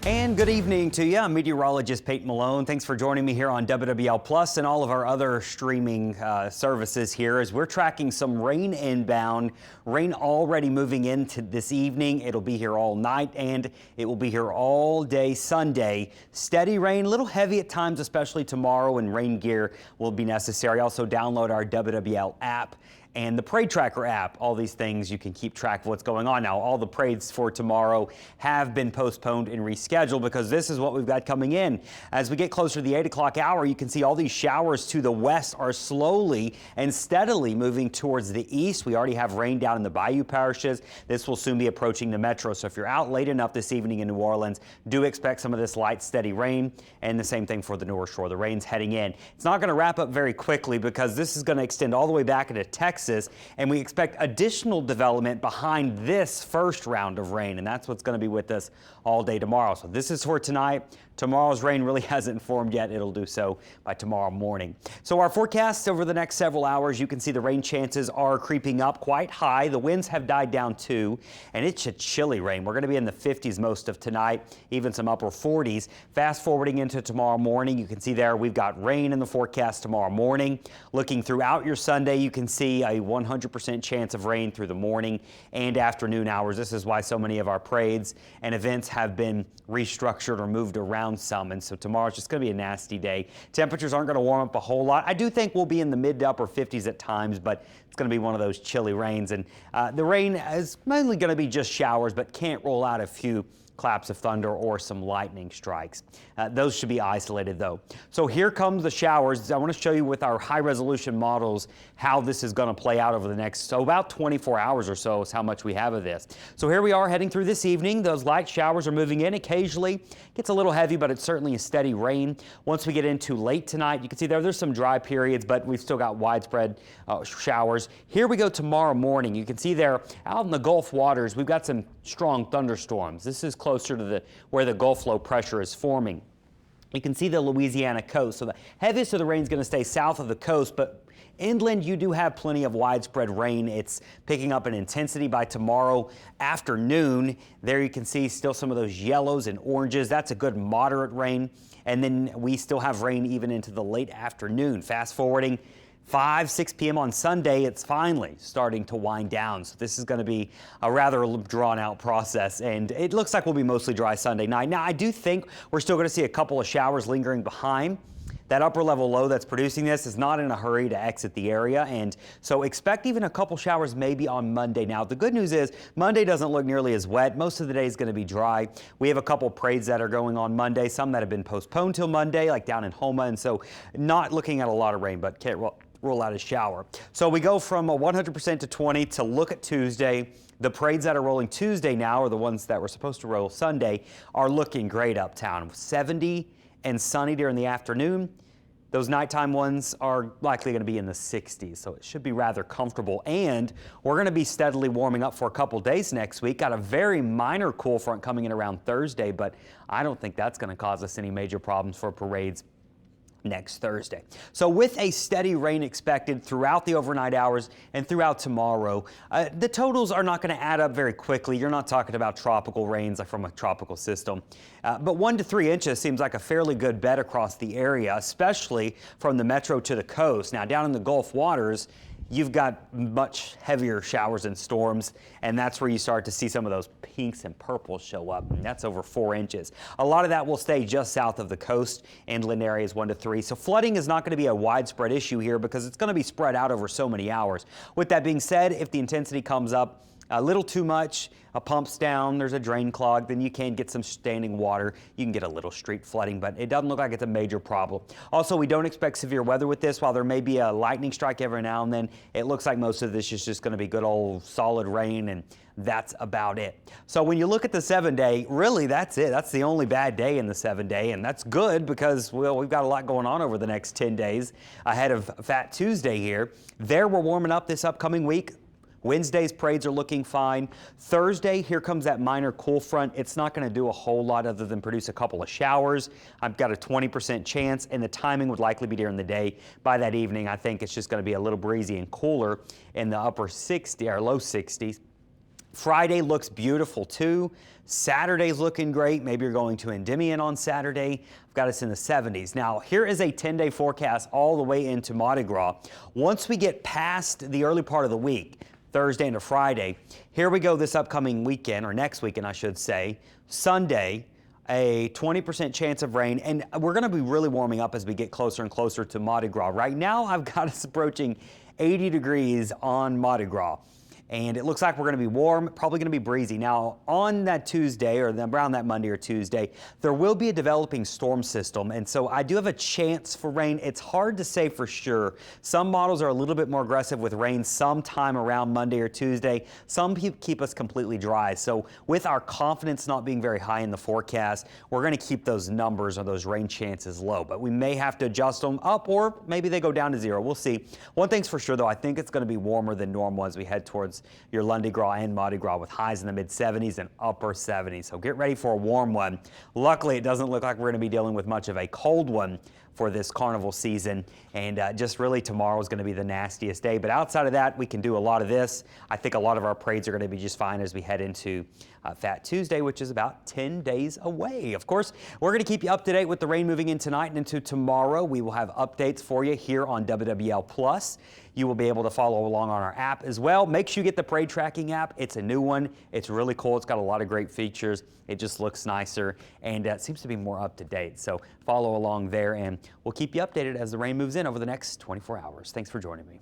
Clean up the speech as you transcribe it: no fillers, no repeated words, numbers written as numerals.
And good evening to you. I'm Meteorologist Payton Malone. Thanks for joining me here on WWL Plus and all of our other streaming services here as we're tracking some rain inbound. Rain already moving into this evening. It'll be here all night and it will be here all day Sunday. Steady rain, a little heavy at times, especially tomorrow, and rain gear will be necessary. Also download our WWL app and the Parade Tracker app. All these things you can keep track of what's going on. Now, all the parades for tomorrow have been postponed and rescheduled because this is what we've got coming in. As we get closer to the 8 o'clock hour, you can see all these showers to the west are slowly and steadily moving towards the east. We already have rain down in the bayou parishes. This will soon be approaching the metro. So if you're out late enough this evening in New Orleans, do expect some of this light, steady rain, and the same thing for the North Shore. The rain's heading in. It's not going to wrap up very quickly because this is going to extend all the way back into Texas. And we expect additional development behind this first round of rain, and that's what's going to be with us all day tomorrow. So this is for tonight. Tomorrow's rain really hasn't formed yet. It'll do so by tomorrow morning. So our forecast over the next several hours, you can see the rain chances are creeping up quite high. The winds have died down too, and it's a chilly rain. We're going to be in the 50s most of tonight, even some upper 40s. Fast forwarding into tomorrow morning, you can see there we've got rain in the forecast tomorrow morning. Looking throughout your Sunday, you can see a 100% chance of rain through the morning and afternoon hours. This is why so many of our parades and events have been restructured or moved around some, and so tomorrow's just going to be a nasty day. Temperatures aren't going to warm up a whole lot. I do think we'll be in the mid to upper 50s at times, but it's going to be one of those chilly rains, and the rain is mainly going to be just showers, but can't roll out a few claps of thunder or some lightning strikes. Those should be isolated though. So here comes the showers. I want to show you with our high resolution models how this is going to play out over the next, about 24 hours or so is how much we have of this. So here we are heading through this evening. Those light showers are moving in occasionally. Gets a little heavy, but it's certainly a steady rain. Once we get into late tonight, you can see there's some dry periods, but we've still got widespread showers. Here we go tomorrow morning. You can see there out in the Gulf waters, we've got some strong thunderstorms. This is closer to where the Gulf low pressure is forming. You can see the Louisiana coast. So the heaviest of the rain is going to stay south of the coast, but inland you do have plenty of widespread rain. It's picking up in intensity by tomorrow afternoon. There you can see still some of those yellows and oranges. That's a good moderate rain. And then we still have rain even into the late afternoon. Fast forwarding 6 p.m. on Sunday, it's finally starting to wind down. So this is going to be a rather drawn out process, and it looks like we'll be mostly dry Sunday night. Now, I do think we're still going to see a couple of showers lingering behind. That upper level low that's producing this is not in a hurry to exit the area, and so expect even a couple showers maybe on Monday. Now, the good news is Monday doesn't look nearly as wet. Most of the day is going to be dry. We have a couple parades that are going on Monday, some that have been postponed till Monday, like down in Homa, and so not looking at a lot of rain, but can't rule out a shower. So we go from a 100% to 20 to look at Tuesday. The parades that are rolling Tuesday now, or the ones that were supposed to roll Sunday, are looking great uptown. 70 and sunny during the afternoon. Those nighttime ones are likely going to be in the 60s, so it should be rather comfortable. And we're going to be steadily warming up for a couple days next week. Got a very minor cool front coming in around Thursday, but I don't think that's going to cause us any major problems for parades next Thursday. So with a steady rain expected throughout the overnight hours and throughout tomorrow, the totals are not going to add up very quickly. You're not talking about tropical rains like from a tropical system. But 1 to 3 inches seems like a fairly good bet across the area, especially from the metro to the coast. Now down in the Gulf waters, you've got much heavier showers and storms, and that's where you start to see some of those pinks and purples show up, and that's over 4 inches. A lot of that will stay just south of the coast, inland areas 1 to 3. So flooding is not going to be a widespread issue here because it's going to be spread out over so many hours. With that being said, if the intensity comes up a little too much, a pump's down, there's a drain clog, then you can get some standing water. You can get a little street flooding, but it doesn't look like it's a major problem. Also, we don't expect severe weather with this. While there may be a lightning strike every now and then, it looks like most of this is just going to be good old solid rain, and that's about it. So when you look at the 7-day, really that's it. That's the only bad day in the 7-day, and that's good because, well, we've got a lot going on over the next 10 days ahead of Fat Tuesday here. There we're warming up this upcoming week. Wednesday's parades are looking fine. Thursday, here comes that minor cool front. It's not going to do a whole lot other than produce a couple of showers. I've got a 20% chance, and the timing would likely be during the day. By that evening, I think it's just going to be a little breezy and cooler in the upper 60s or low 60s. Friday looks beautiful too. Saturday's looking great. Maybe you're going to Endymion on Saturday. I've got us in the 70s. Now, here is a 10-day forecast all the way into Mardi Gras. Once we get past the early part of the week, Thursday into Friday, here we go this upcoming weekend, or next weekend, I should say. Sunday, a 20% chance of rain, and we're going to be really warming up as we get closer and closer to Mardi Gras. Right now, I've got us approaching 80 degrees on Mardi Gras. And it looks like we're going to be warm, probably going to be breezy. Now, on that Tuesday, or around that Monday or Tuesday, there will be a developing storm system. And so I do have a chance for rain. It's hard to say for sure. Some models are a little bit more aggressive with rain sometime around Monday or Tuesday. Some keep us completely dry. So with our confidence not being very high in the forecast, we're going to keep those numbers or those rain chances low. But we may have to adjust them up, or maybe they go down to zero. We'll see. One thing's for sure, though, I think it's going to be warmer than normal as we head towards your Lundi Gras and Mardi Gras, with highs in the mid-70s and upper 70s. So get ready for a warm one. Luckily, it doesn't look like we're going to be dealing with much of a cold one for this carnival season, and just really tomorrow is going to be the nastiest day. But outside of that, we can do a lot of this. I think a lot of our parades are going to be just fine as we head into Fat Tuesday, which is about 10 days away. Of course, we're going to keep you up to date with the rain moving in tonight and into tomorrow. We will have updates for you here on WWL Plus. You will be able to follow along on our app as well. Make sure you get the parade tracking app. It's a new one. It's really cool. It's got a lot of great features. It just looks nicer, and it seems to be more up to date. So follow along there, and we'll keep you updated as the rain moves in over the next 24 hours. Thanks for joining me.